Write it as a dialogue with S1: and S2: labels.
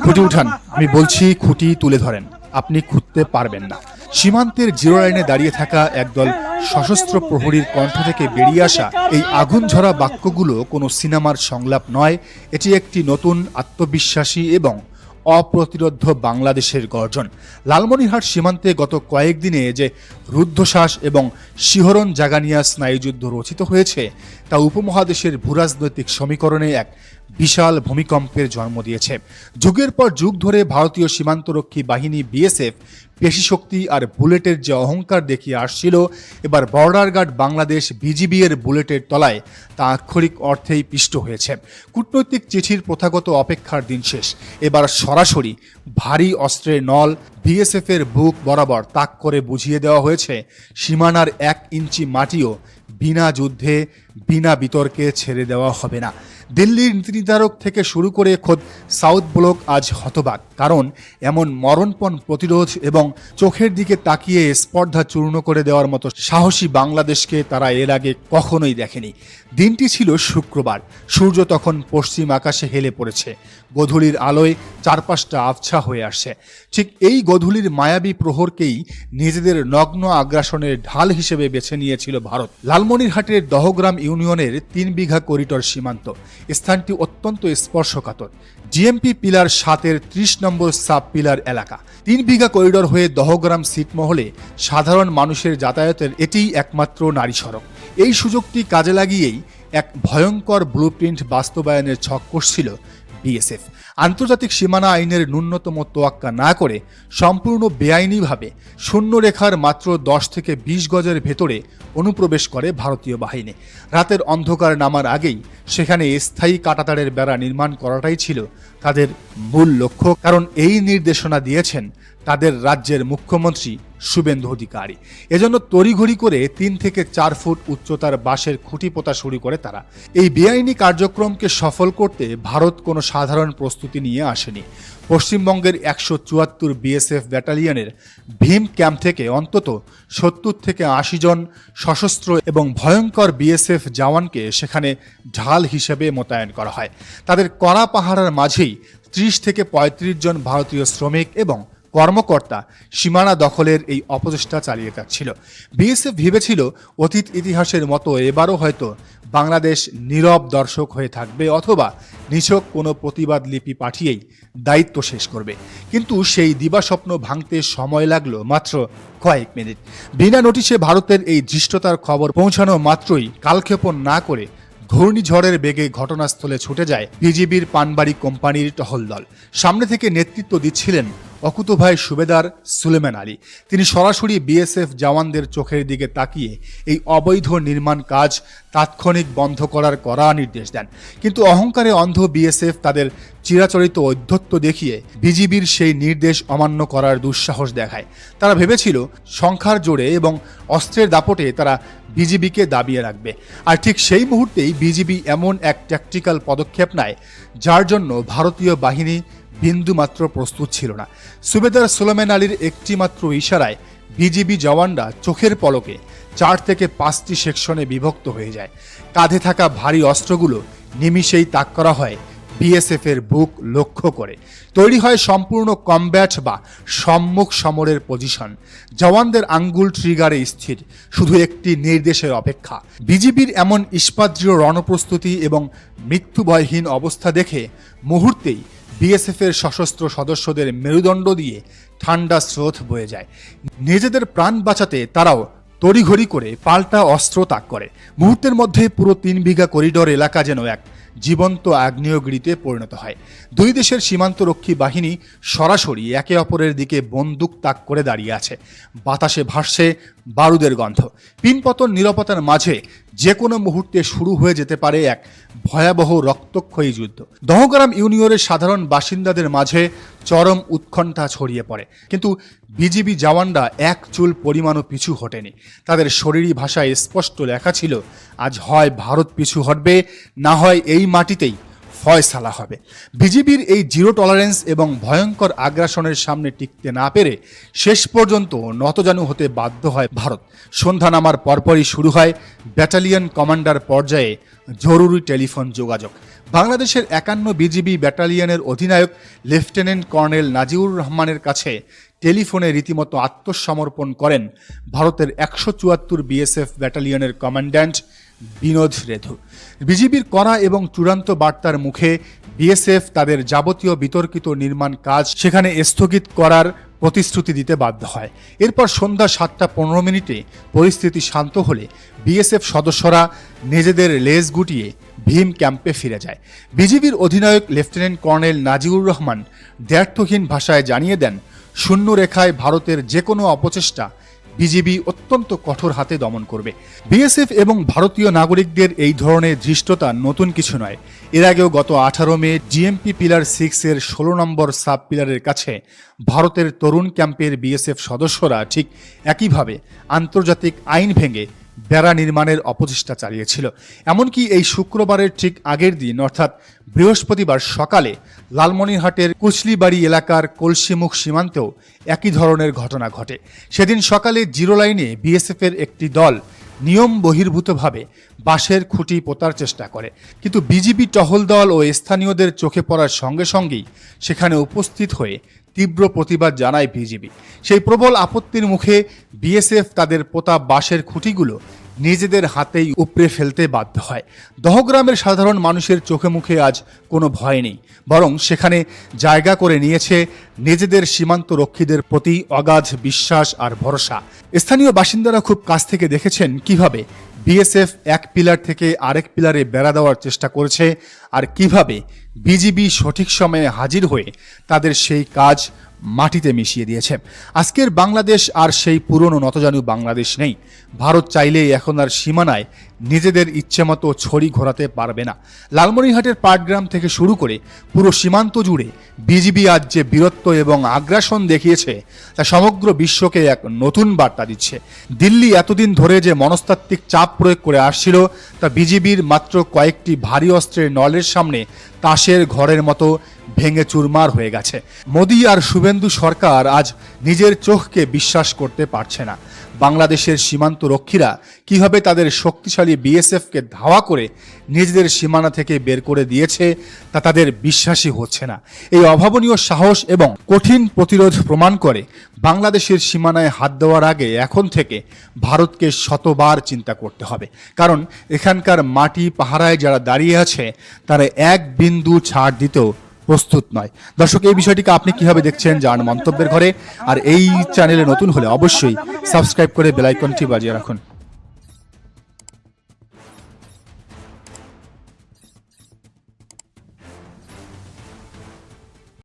S1: খুঁটি উঠান, আমি বলছি খুঁটি তুলে ধরেন, আপনি খুঁজতে পারবেন না। সীমান্তের জিরো লাইনে দাঁড়িয়ে থাকা একদল সশস্ত্র প্রহরীর কণ্ঠ থেকে বেরিয়ে আসা এই আগুন ঝরা বাক্যগুলো কোনো সিনেমার সংলাপ নয়, এটি একটি নতুন আত্মবিশ্বাসী এবং অপ্রতিরোধ্য বাংলাদেশের গর্জন। লালমনিরহাট সীমান্তে গত কয়েকদিনে যে রুদ্ধশ্বাস এবং শিহরণ জাগানিয়া স্নায়ুযুদ্ধ রচিত হয়েছে তা উপমহাদেশের ভূরাজনৈতিক সমীকরণে এক বিশাল ভূমিকম্পের জন্ম দিয়েছে। যুগের পর যুগ ধরে ভারতীয় সীমান্তরক্ষী বাহিনী বিএসএফ পেশিশক্তি আর বুলেটের যে অহংকার দেখিয়ে আসছিল, এবার বর্ডার গার্ড বাংলাদেশ বিজিবি এর বুলেটের তলায় তা আক্ষরিক অর্থেই পিষ্ট হয়েছে। কূটনৈতিক চিঠির প্রথাগত অপেক্ষার দিন শেষ। এবার সরাসরি ভারী অস্ত্রের নল বিএসএফ এর বুক বরাবর তাক করে বুঝিয়ে দেওয়া হয়েছে, সীমানার 1 ইঞ্চি মাটিও বিনা যুদ্ধে বিনা বিতর্কে ছেড়ে দেওয়া হবে না। দিল্লির নীতি নির্ধারক থেকে শুরু করে খোদ সাউথ ব্লক আজ হতবাক, কারণ এমন মরণপণ প্রতিরোধ এবং চোখের দিকে তাকিয়ে স্পর্ধা চূর্ণ করে দেওয়ার মতো সাহসী বাংলাদেশকে তারা এর আগে কখনোই দেখেনি। দিনটি ছিল শুক্রবার, সূর্য তখন পশ্চিম আকাশে হেলে পড়েছে, গোধূলির আলোয় চারপাশটা আবছা হয়ে আসছে। ঠিক এই গোধূলির মায়াবী প্রহরকেই নিজেদের নগ্ন আগ্রাসনের ঢাল হিসেবে বেছে নিয়েছিল ভারত। লালমনিরহাটের দহগ্রাম ইউনিয়নের 3 বিঘা করিডোর সীমান্ত স্থানটি অত্যন্ত স্পর্শকাতর। জিএমপি পিলার 7-এর 30 নম্বর সাব পিলার এলাকা। 3 বিঘা করিডোর হয়ে দহগ্রাম ছিটমহলে সাধারণ মানুষের যাতায়াতের এটিই একমাত্র নারী সড়ক। এই সুযোগটি কাজে লাগিয়েই এক ভয়ঙ্কর ব্লুপ্রিন্ট বাস্তবায়নের ছক কষছিল বিএসএফ। আন্তর্জাতিক সীমানা আইনের ন্যূনতম তোয়াক্কা না করে সম্পূর্ণ বেআইনিভাবে শূন্যরেখার মাত্র 10 থেকে 20 গজের ভেতরে অনুপ্রবেশ করে ভারতীয় বাহিনী। রাতের অন্ধকার নামার আগেই সেখানে স্থায়ী কাঁটাতারের বেড়া নির্মাণ করাটাই ছিল তাদের মূল লক্ষ্য, কারণ এই নির্দেশনা দিয়েছেন তাদের রাজ্যের মুখ্যমন্ত্রী শুভেন্দু অধিকারী। এজন্য তড়িঘড়ি করে 3 থেকে 4 ফুট উচ্চতার বাঁশের খুঁটি পোতা শুরু করে তারা। এই বেআইনি কার্যক্রমকে সফল করতে ভারত কোনো সাধারণ প্রস্তুতি নিয়ে আসেনি। পশ্চিমবঙ্গের 174 বিএসএফ ব্যাটালিয়নের ভীম ক্যাম্প থেকে অন্তত 70 থেকে 80 জন সশস্ত্র এবং ভয়ঙ্কর বিএসএফ জওয়ানকে সেখানে ঢাল হিসেবে মোতায়েন করা হয়। তাদের কড়া পাহারার মাঝেই 30 থেকে 35 জন ভারতীয় শ্রমিক এবং কর্মকর্তা সীমানা দখলের এই অপচেষ্টা চালিয়ে যাচ্ছিল। বিএসএফ ভেবেছিল অতীত ইতিহাসের মতো এবারও হয়তো বাংলাদেশ নীরব দর্শক হয়ে থাকবে অথবা নিছক কোনো প্রতিবাদ লিপি পাঠিয়েই দায়িত্ব শেষ করবে। কিন্তু সেই দিবাস্বপ্ন ভাঙতে সময় লাগলো মাত্র কয়েক মিনিট। বিনা নোটিশে ভারতের এই ধৃষ্টতার খবর পৌঁছানো মাত্রই কালক্ষেপণ না করে ঘূর্ণিঝড়ের বেগে ঘটনাস্থলে ছুটে যায় বিজিবির পানবাড়ি কোম্পানির টহল দল। সামনে থেকে নেতৃত্ব দিচ্ছিলেন অকুতোভয় সুবেদার সুলেমান আলী। তিনি সরাসরি বিএসএফ জওয়ানদের চোখের দিকে তাকিয়ে এই অবৈধ নির্মাণ কাজ তাৎক্ষণিক বন্ধ করার কড়া নির্দেশ দেন। কিন্তু অহংকারে অন্ধ বিএসএফ তাদের চিরাচরিত ঔদ্ধত্য দেখিয়ে বিজিবির সেই নির্দেশ অমান্য করার দুঃসাহস দেখায়। তারা ভেবেছিল সংখ্যার জোরে এবং অস্ত্রের দাপটে তারা বিজিবিকে দাবিয়ে রাখবে। আর ঠিক সেই মুহূর্তেই বিজিবি এমন এক ট্যাকটিক্যাল পদক্ষেপ নেয় যার জন্য ভারতীয় বাহিনী বিন্দুমাত্র প্রস্তুত ছিল না। সুবেদার সুলেমান আলীর একটি মাত্র ইশারায় বিজিবি জওয়ানরা চোখের পলকে 4 থেকে 5টি সেকশনে বিভক্ত হয়ে যায়। কাঁধে থাকা ভারী অস্ত্রগুলো নিমিষেই তাক করা হয় বিএসএফ এর বুক লক্ষ্য করে। তৈরি হয় সম্পূর্ণ কমব্যাট বা সম্মুখ সমরের পজিশন। জওয়ানদের আঙ্গুল ট্রিগারে স্থির, শুধু একটি নির্দেশের অপেক্ষা। বিজিবির এমন ইস্পাতদৃঢ় রণপ্রস্তুতি এবং মৃত্যুভয়হীন অবস্থা দেখে মুহূর্তেই বিএসএফ এর সশস্ত্র সদস্যদের মেরুদণ্ড দিয়ে ঠান্ডা স্রোত বয়ে যায়। নিজেদের প্রাণ বাঁচাতে তারাও তড়িঘড়ি করে পাল্টা অস্ত্র তাক করে। মুহূর্তের মধ্যে পুরো 3 বিঘা করিডোর এলাকা যেন এক জীবন্ত আগ্নেয়গিরিতে পরিণত হয়। দুই দেশের সীমান্তরক্ষী বাহিনী সরাসরি একে অপরের দিকে বন্দুক তাক করে দাঁড়িয়ে আছে। বাতাসে ভাসছে বারুদের গন্ধ। পিনপতন নিরাপত্তার মাঝে যে কোনো মুহূর্তে শুরু হয়ে যেতে পারে এক ভয়াবহ রক্তক্ষয়ী যুদ্ধ। দহগ্রাম ইউনিয়নের সাধারণ বাসিন্দাদের মাঝে চরম উৎকণ্ঠা ছড়িয়ে পড়ে, কিন্তু বিজিবি জওয়ানরা এক চুল পরিমাণও পিছু হটেনি। তাদের শরীরী ভাষায় স্পষ্ট লেখা ছিল, আজ হয় ভারত পিছু হটবে, না হয় এই মাটিতেই ফয়সালা হবে। বিজিবির এই জিরো টলারেন্স এবং ভয়ঙ্কর আগ্রাসনের সামনে টিকতে না পেরে শেষ পর্যন্ত নতজানু হতে বাধ্য হয় ভারত। সন্ধ্যা নামার পরপরই শুরু হয় ব্যাটালিয়ন কমান্ডার পর্যায়ে জরুরি টেলিফোন যোগাযোগ। বাংলাদেশের 51 বিজিবি ব্যাটালিয়নের অধিনায়ক লেফটেন্যান্ট কর্নেল নাজিউর রহমানের কাছে টেলিফোনে রীতিমতো আত্মসমর্পণ করেন ভারতের 174 বিএসএফ ব্যাটালিয়নের কমান্ড্যান্ট বিনোদ রেধু। বিজিবির কড়া এবং চূড়ান্ত বার্তার মুখে বিএসএফ তাদের যাবতীয় বিতর্কিত নির্মাণ কাজ সেখানে স্থগিত করার প্রতিশ্রুতি দিতে বাধ্য হয়। এরপর সন্ধ্যা 7:15 পরিস্থিতি শান্ত হলে বিএসএফ সদস্যরা নিজেদের লেজ গুটিয়ে ভীম ক্যাম্পে ফিরে যায়। বিজিবির অধিনায়ক লেফটেন্যান্ট কর্নেল নাজিউর রহমান দ্ব্যর্থহীন ভাষায় জানিয়ে দেন, শূন্য রেখায় ভারতের যে কোনো অপচেষ্টা বিজিবি অত্যন্ত কঠোর হাতে দমন করবে। বিএসএফ এবং ভারতীয় নাগরিকদের এই ধরনের ধৃষ্টতা নতুন কিছু নয়। এর আগেও গত 18 মে জিএমপি পিলার 6 এর 16 নম্বর সাব পিলারের কাছে ভারতের তরুণ ক্যাম্পের বিএসএফ সদস্যরা ঠিক একইভাবে আন্তর্জাতিক আইন ভেঙে বেড়া নির্মাণের অপচেষ্টা চালিয়েছিল। এমনকি এই শুক্রবারের ঠিক আগের দিন অর্থাৎ বৃহস্পতিবার সকালে লালমনিরহাটের কুচলিবাড়ি এলাকার কলসিমুখ সীমান্তেও একই ধরনের ঘটনা ঘটে। সেদিন সকালে জিরো লাইনে বিএসএফের একটি দল নিয়ম বহির্ভূতভাবে বাঁশের খুঁটি পোতার চেষ্টা করে, কিন্তু বিজিবি টহল দল ও স্থানীয়দের চোখে পড়ার সঙ্গে সঙ্গেই সেখানে উপস্থিত হয়ে তীব্র প্রতিবাদ জানায় বিজিবি। সেই প্রবল আপত্তির মুখে বিএসএফ তাদের পোতা বাঁশের খুঁটিগুলো নিজেদের হাতেই উপড়ে ফেলতে বাধ্য হয়। দহগ্রামের সাধারণ মানুষের চোখে মুখে আজ কোনো ভয় নেই, বরং সেখানে জায়গা করে নিয়েছে নিজেদের সীমান্ত রক্ষীদের প্রতি অগাধ বিশ্বাস আর ভরসা। স্থানীয় বাসিন্দারা খুব কাছ থেকে দেখেছেন কিভাবে বিএসএফ এক পিলার থেকে আরেক পিলারে বেড়া দেওয়ার চেষ্টা করেছে আর কিভাবে বিজিবি সঠিক সময়ে হাজির হয়ে তাদের সেই কাজ মাটিতে মিশিয়ে দিয়েছে। আজকের বাংলাদেশ আর সেই পুরনো নতজানু বাংলাদেশ নেই। ভারত চাইলেই এখন আর সীমানায় নিজেদের ইচ্ছেমতো ছড়ি ঘোরাতে পারবে না। লালমনিরহাটের পাটগ্রাম থেকে শুরু করে পুরো সীমান্ত জুড়ে বিজিবি আজ যে বীরত্ব এবং আগ্রাসন দেখিয়েছে তা সমগ্র বিশ্বকে এক নতুন বার্তা দিচ্ছে। দিল্লি এতদিন ধরে যে মনস্তাত্ত্বিক চাপ প্রয়োগ করে আসছিল তা বিজিবির মাত্র কয়েকটি ভারী অস্ত্রের নলের সামনে তাসের ঘরের মতো ভেঙে চুরমার হয়ে গেছে। মোদি আর শুভেন্দু সরকার আজ নিজের চোখকে বিশ্বাস করতে পারছে না। বাংলাদেশের সীমান্ত রক্ষীরা কিভাবে তাদের শক্তিশালী বিএসএফকে ধাওয়া করে নিজেদের সীমানা থেকে বের করে দিয়েছে তা তাদের বিশ্বাসই হচ্ছে না। এই অভাবনীয় সাহস এবং কঠিন প্রতিরোধ প্রমাণ করে বাংলাদেশের সীমানায় হাত দেওয়ার আগে এখন থেকে ভারতকে শতবার চিন্তা করতে হবে, কারণ এখানকার মাটি পাহারায় যারা দাঁড়িয়ে আছে তারা এক বিন্দু ছাড় দিতেও প্রস্তুত নয়। দর্শক, এই বিষয়টিকে আপনি কিভাবে দেখছেন জানান মন্তব্যের ঘরে। আর এই চ্যানেলে নতুন হলে অবশ্যই সাবস্ক্রাইব করে বেল আইকনটি বাজিয়ে রাখুন।